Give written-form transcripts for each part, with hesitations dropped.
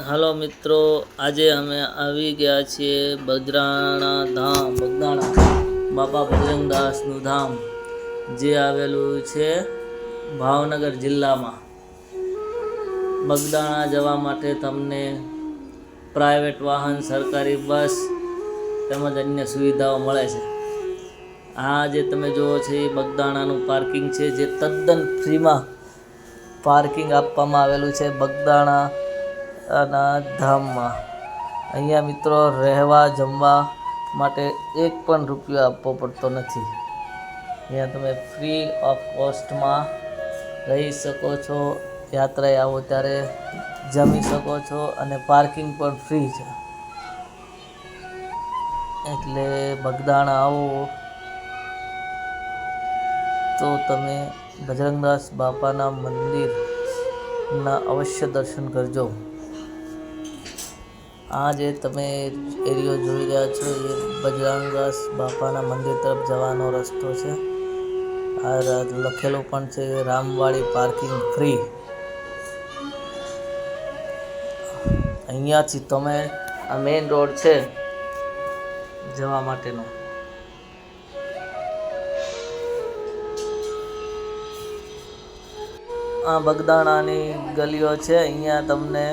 હાલો મિત્રો, આજે અમે આવી ગયા છીએ બગદાણા ધામ. બગદાણા બાપા બજરંગદાસનું ધામ, જે આવેલું છે ભાવનગર જિલ્લામાં. બગદાણા જવા માટે તમને પ્રાઇવેટ વાહન, સરકારી બસ તેમજ અન્ય સુવિધાઓ મળે છે. આ જે તમે જુઓ છો એ બગદાણાનું પાર્કિંગ છે, જે તદ્દન ફ્રીમાં પાર્કિંગ આપવામાં આવેલું છે બગદાણા ધામમાં. અહીંયા મિત્રો રહેવા જમવા માટે એક પણ રૂપિયો આપવો પડતો નથી. અહીંયા તમે ફ્રી ઓફ કોસ્ટમાં રહી શકો છો. યાત્રાએ આવો ત્યારે જમી શકો છો અને પાર્કિંગ પણ ફ્રી છે. એટલે બગદાણા આવો તો તમે બજરંગદાસ બાપાના મંદિરના અવશ્ય દર્શન કરજો. આ જે તમે એરિયો જોઈ રહ્યા છો એ બજરંગદાસ બાપાના મંદિર તરફ જવાનો રસ્તો છે. આ લખેલું પણ છે રામવાડી પાર્કિંગ ફ્રી. અહીંયાથી તમે આ મેઇન રોડ છે જવા માટેનો. આ બગદાણાની ગલીઓ છે. અહીંયા તમને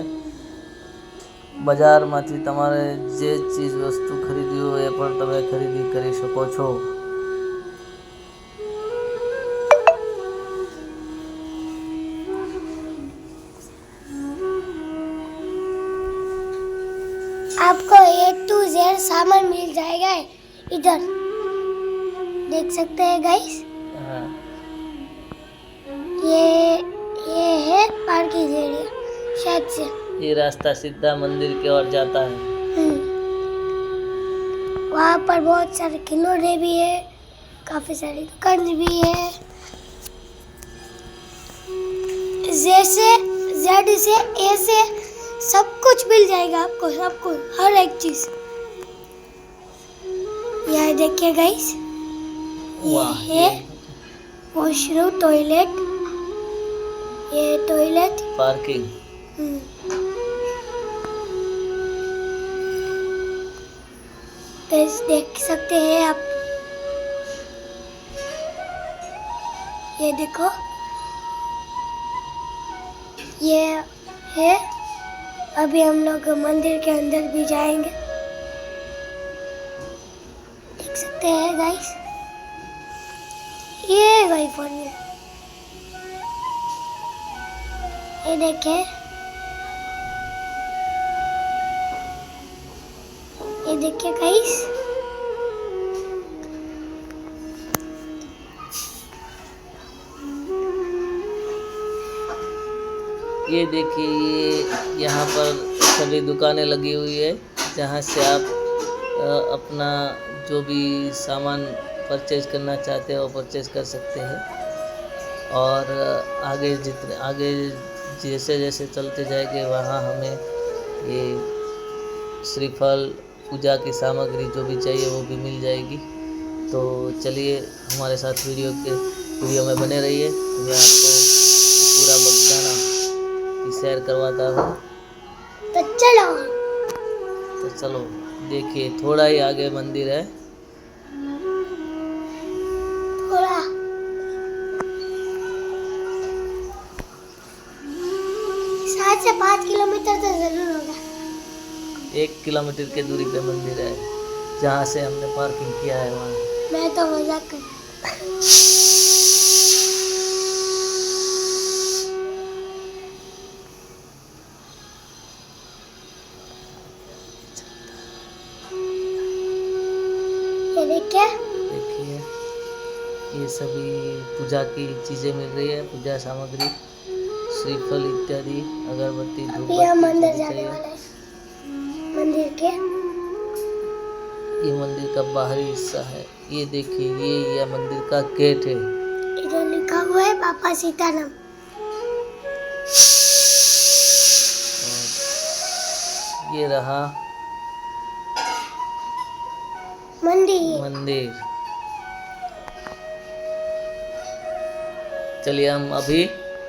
બજારમાંથી તમારે જે ચીજ વસ્તુ ખરીદવી હોય એ પણ તમે ખરીદી કરી શકો છો. आपको A to Z सामान मिल जाएगा इधर, देख सकते हैं गाइस. ये है पार्किंग एरिया शायद से. ये रास्ता सीधा मंदिर की ओर जाता है. वहाँ पर बहुत सारे खिलौने भी है, काफी सारी दुकान भी है. जैसे जेड से ए से सब कुछ मिल जाएगा आपको, सब कुछ, हर एक चीज. यह देखिए गाइस, ये है वॉशरूम, टॉयलेट. ये टॉयलेट, पार्किंग. गाइस देख सकते हैं आप, ये देखो, ये है. अभी हम लोग मंदिर के अंदर भी जाएंगे, देख सकते हैं गाइस. ये भाई फोन में ये देखें, ये देखिए गाइस. ये देखिए, ये यहाँ पर सभी दुकानें लगी हुई है, जहाँ से आप अपना जो भी सामान परचेज करना चाहते हो परचेज कर सकते हैं. और आगे जैसे जैसे चलते जाएंगे वहाँ हमें ये श्रीफल, पूजा की सामग्री जो भी चाहिए वो भी मिल जाएगी. तो चलिए हमारे साथ वीडियो में बने रहिए. मैं आपको पूरा बगदाना की सैर करवाता हूँ. तो चलो देखिए, थोड़ा ही आगे मंदिर है. थोड़ा 7 से 5 किलोमीटर तो जरूर होगा. 1 किलोमीटर की दूरी पे मंदिर है, जहाँ से हमने पार्किंग किया है वहाँ. मैं तो मजाक कर. ये देखिए, ये सभी पूजा की चीज़ें मिल रही है, पूजा सामग्री, श्रीफल इत्यादि, अगरबत्ती, धूप. अभी हम अंदर जाने वाले हैं मंदिर के. ये मंदिर का बाहरी हिस्सा है. ये देखिए, ये मंदिर का गेट है. इधर लिखा हुआ है बाबा सीताराम. ये रहा मंदिर. चलिए हम अभी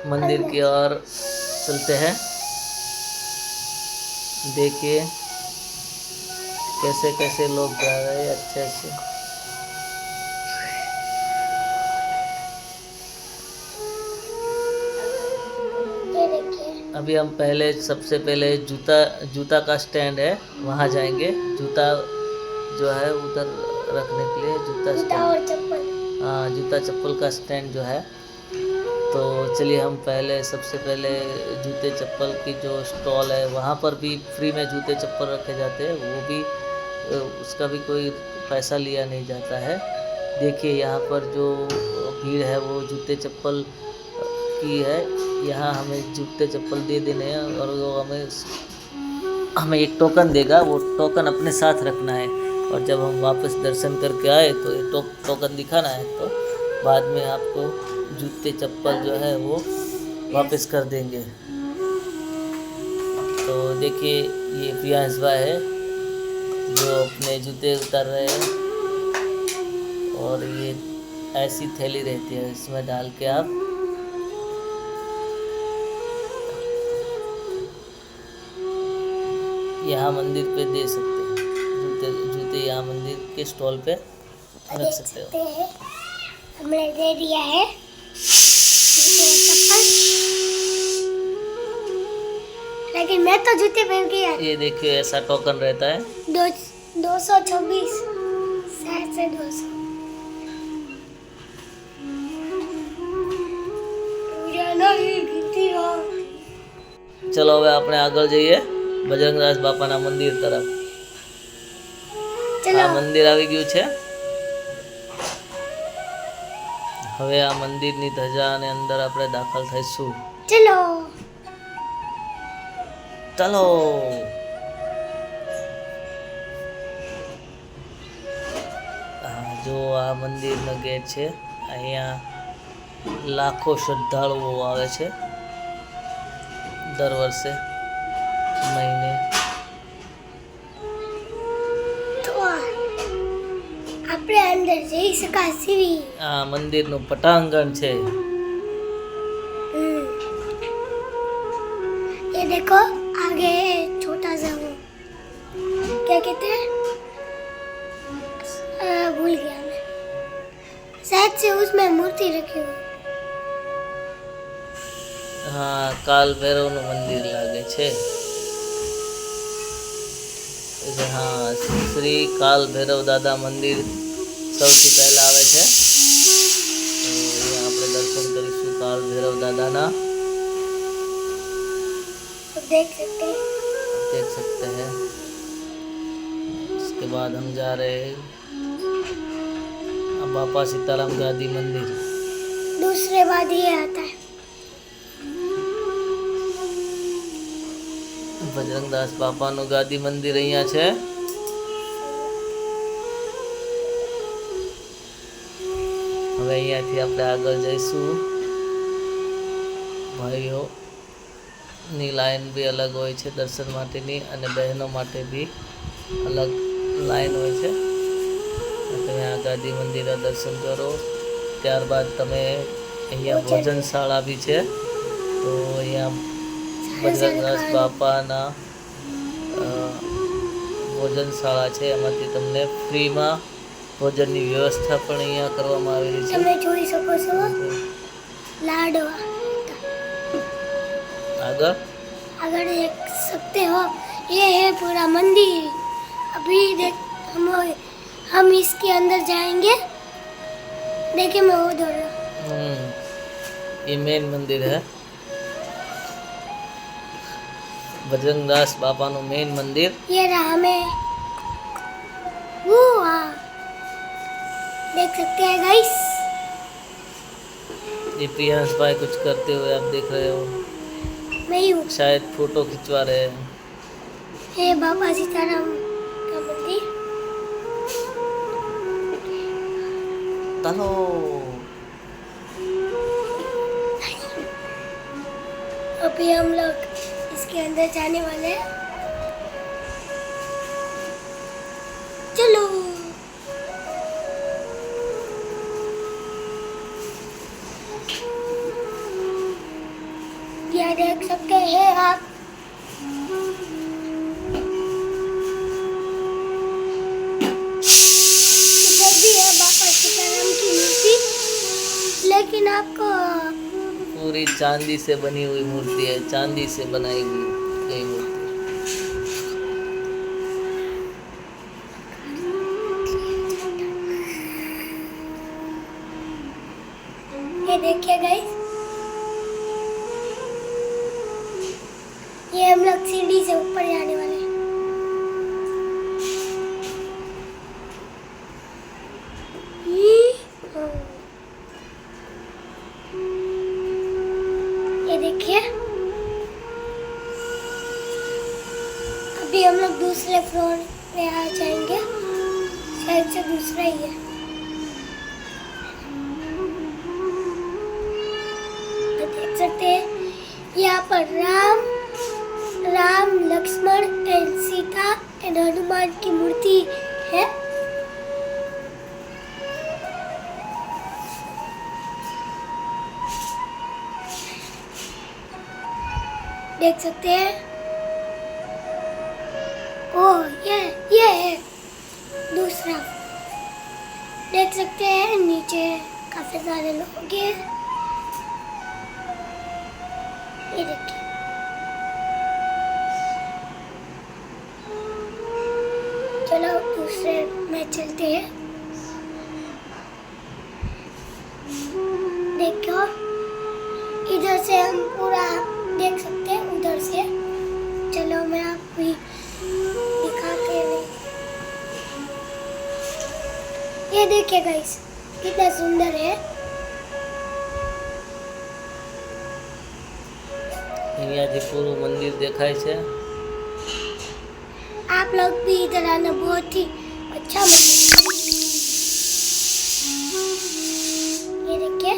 मंदिर की ओर चलते हैं. देखिए कैसे कैसे लोग जा रहे हैं अच्छे अच्छे। ये देखिए। अभी हम पहले सबसे पहले जूता जूता का स्टैंड है वहाँ जाएंगे। जूता जो है उधर रखने के लिए जूता जूता स्टैंड, और चप्पल। हाँ जूता चप्पल का स्टैंड जो है। तो चलिए हम पहले सबसे पहले जूते चप्पल की जो स्टॉल है वहाँ पर भी फ्री में जूते चप्पल रखे जाते हैं, वो भी उसका भी कोई पैसा लिया नहीं जाता है। देखिए यहाँ पर जो भीड़ है वो जूते चप्पल की है। यहाँ हमें जूते चप्पल दे देने हैं और वो हमें एक टोकन देगा, वो टोकन अपने साथ रखना है। और जब हम वापस दर्शन करके आए तो ये टोकन दिखाना है, तो बाद में आपको जूते चप्पल जो है वो वापस कर देंगे। तो देखिए ये प्रियांश भाई है जो अपने जूते उतार रहे हैं। और ये ऐसी थैली रहती है, इसमें डाल के आप यहाँ मंदिर पे दे सकते हैं। जूते यहाँ मंदिर के स्टॉल पे रख सकते हो। हैं हमने दे दिया है जूते और चप्पल, लेकिन मैं तो जूते पहन के ये देखिए ऐसा टोकन रहता है। 226 शायद से 200। चलो હવે આપણે આગળ જઈએ બજરંગદાસ બાપાના મંદિર તરફ। चलो આ મંદિર આવી ગયું છે। હવે આ મંદિરની ધજા અને અંદર આપણે દાખલ થઈશું। चलो ચાલો। જો આ મંદિરનો ગેટ છે, અહીંયા લાખો શ્રદ્ધાળુઓ આવે છે દર વર્ષે મહિને। તો આપણે અંદર જઈ શકાશી। આ મંદિરનું પટાંગણ છે। ये देखो आगे छोटा सा वो क्या कहते हैं, भूल गया मैं, शायद से उसमें मूर्ति रखी हुई। હા કાલ ભૈરવનું મંદિર લાગે છે। હા શ્રી કાલ ભૈરવ દાદા મંદિર સૌથી પહેલા આવે છે। તો અહીંયા આપણે દર્શન કરીશું કાલ ભૈરવ દાદાના। तो देख सकते हैं देख सकते हैं। उसके बाद हम जा रहे हैं बापा सीताराम गादी मंदिर। दूसरे बाद ये आता है। બજરંગદાસ બાપાનું ગાદી મંદિર અહીંયા છે। હવે અહીંયાથી આપણે આગળ જઈશું। ભાઈઓની લાઈન બી અલગ હોય છે દર્શન માટેની, અને બહેનો માટે બી અલગ લાઈન હોય છે। તમે આ ગાદી મંદિરના દર્શન કરો, ત્યારબાદ તમે અહીંયા ભોજનશાળા બી છે। તો અહીંયા બજરંગદાસ બાપાના ભોજનશાળા છે, એમાંથી તમને ફ્રીમાં ભોજનની વ્યવસ્થા પણ અહીંયા કરવામાં આવેલી છે। તમે જોઈ શકો છો લાડવા। આગળ अगर देख सकते हो ये है पूरा मंदिर। अभी देख हम इसके अंदर जाएंगे। देखिए मैं उधर ये मेन मंदिर है, बजरंगदास बापाનું मेन मंदिर। ये रहा हमें वो देख सकते हैं गाइस। ये प्रियांश भाई कुछ करते हुए आप देख रहे हो, मैं ही हूँ। शायद फोटो खिंचवा रहे हैं। ये बाबा सीताराम का मंदिर। चलो अभी हम लोग इसके अंदर जाने वाले हैं। चलो यह देख सकते हैं आप इधर भी है बाबा सीताराम की मूर्ति, लेकिन आपको पूरी चांदी से बनी हुई मूर्ति है, चांदी से बनाई गई मूर्ति। ये देखिए गाइस, ये हम लोग सीढ़ी से ऊपर जाने वाले हैं। ये देखिए, अभी हम लोग दूसरे फ्लोर पे आ जाएंगे, शायद से दूसरा ही है। तो देख सकते हैं यहाँ पर राम लक्ष्मण एंड सीता एंड हनुमान की मूर्ति है। देख सकते हैं, ओह ये है दूसरा। देख सकते हैं नीचे काफी सारे लोग हैं। ये देखिए, चलो दूसरे में चलते हैं। देखो, इधर से हम पूरा देख सकते हैं, उधर से चलो मैं आपको भी दिखाते हैं। ये देखिए गाइस, कितना सुंदर है। અહીંયાથી પૂરું મંદિર દેખાય છે। आप लोग भी इधर आना, बहुत ही अच्छा मंदिर है। ये देखिए,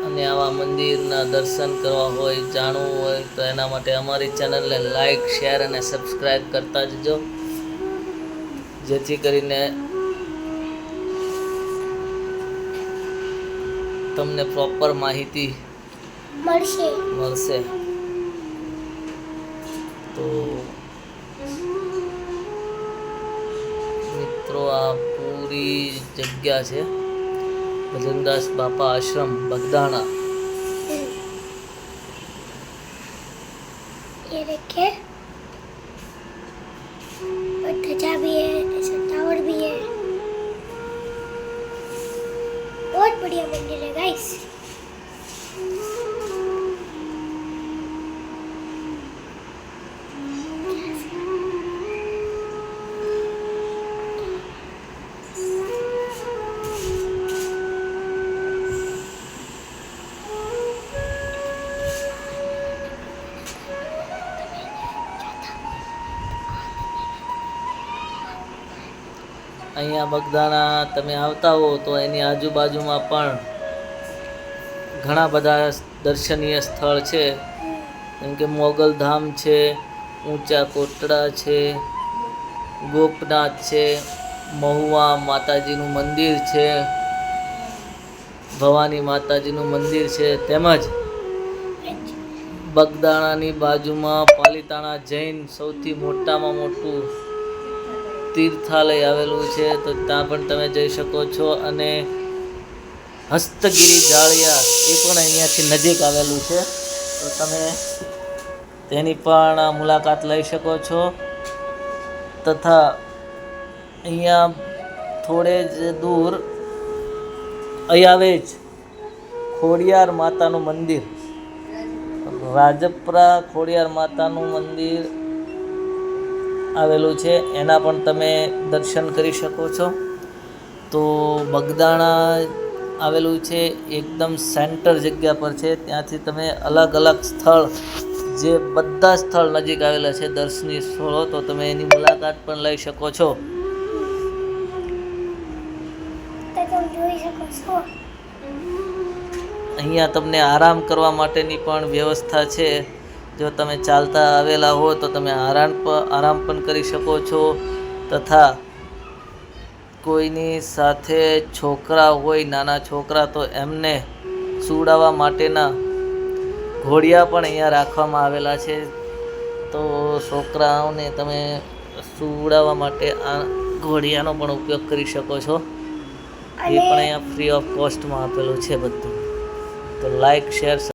અને આવા મંદિરના દર્શન કરવા હોય, જાણવું હોય તો એના માટે અમારી ચેનલને લાઈક, શેર અને સબસ્ક્રાઈબ કરતા જજો, જેથી કરીને તમને પ્રોપર માહિતી મળશે। તો મિત્રો, આ પૂરી જગ્યા છે ભજનદાસ બાપા આશ્રમ બગદાણા। ये देखिए, और ध्वजा भी है, ऐसा टावर भी है। बहुत बढ़िया मंदिर है गाइस। અહીંયા બગદાણા તમે આવતા હો તો એની આજુબાજુમાં પણ ઘણા બધા દર્શનીય સ્થળ છે, જેમ કે મોગલધામ છે, ઊંચા કોટડા છે, ગોપનાથ છે, મહુવા માતાજીનું મંદિર છે, ભવાની માતાજીનું મંદિર છે, તેમજ બગદાણાની બાજુમાં પાલીતાણા જૈન સૌથી મોટામાં મોટું તીર્થાલય આવેલું છે, તો ત્યાં પણ તમે જઈ શકો છો। અને હસ્તગીરી જાળિયા એ પણ અહીંયાથી નજીક આવેલું છે, તો તમે તેની પણ મુલાકાત લઈ શકો છો। તથા અહીંયા થોડે જ દૂર અયાવેજ ખોડિયાર માતાનું મંદિર, રાજપરા ખોડિયાર માતાનું મંદિર આવેલું છે, એના પણ તમે દર્શન કરી શકો છો। તો બગદાણા આવેલું છે એકદમ સેન્ટર જગ્યા પર છે, ત્યાંથી તમે અલગ અલગ સ્થળ, જે બધા સ્થળ નજીક આવેલા છે દર્શનીય સ્થળો, તો તમે એની મુલાકાત પણ લઈ શકો છો। અહીંયા તમને આરામ કરવા માટેની પણ વ્યવસ્થા છે। જો તમે ચાલતા આવેલા હો તો તમે આરામ પણ કરી શકો છો। તથા કોઈની સાથે છોકરા હોય, નાના છોકરા, તો એમને સુવડાવવા માટેના ઘોડિયા પણ અહીંયા રાખવામાં આવેલા છે, તો છોકરાઓને તમે સુવડાવવા માટે ઘોડિયાનો પણ ઉપયોગ કરી શકો છો. એ અને પણ અહીંયા ફ્રી ઓફ કોસ્ટમાં આપેલું છે બધું. તો લાઈક શેર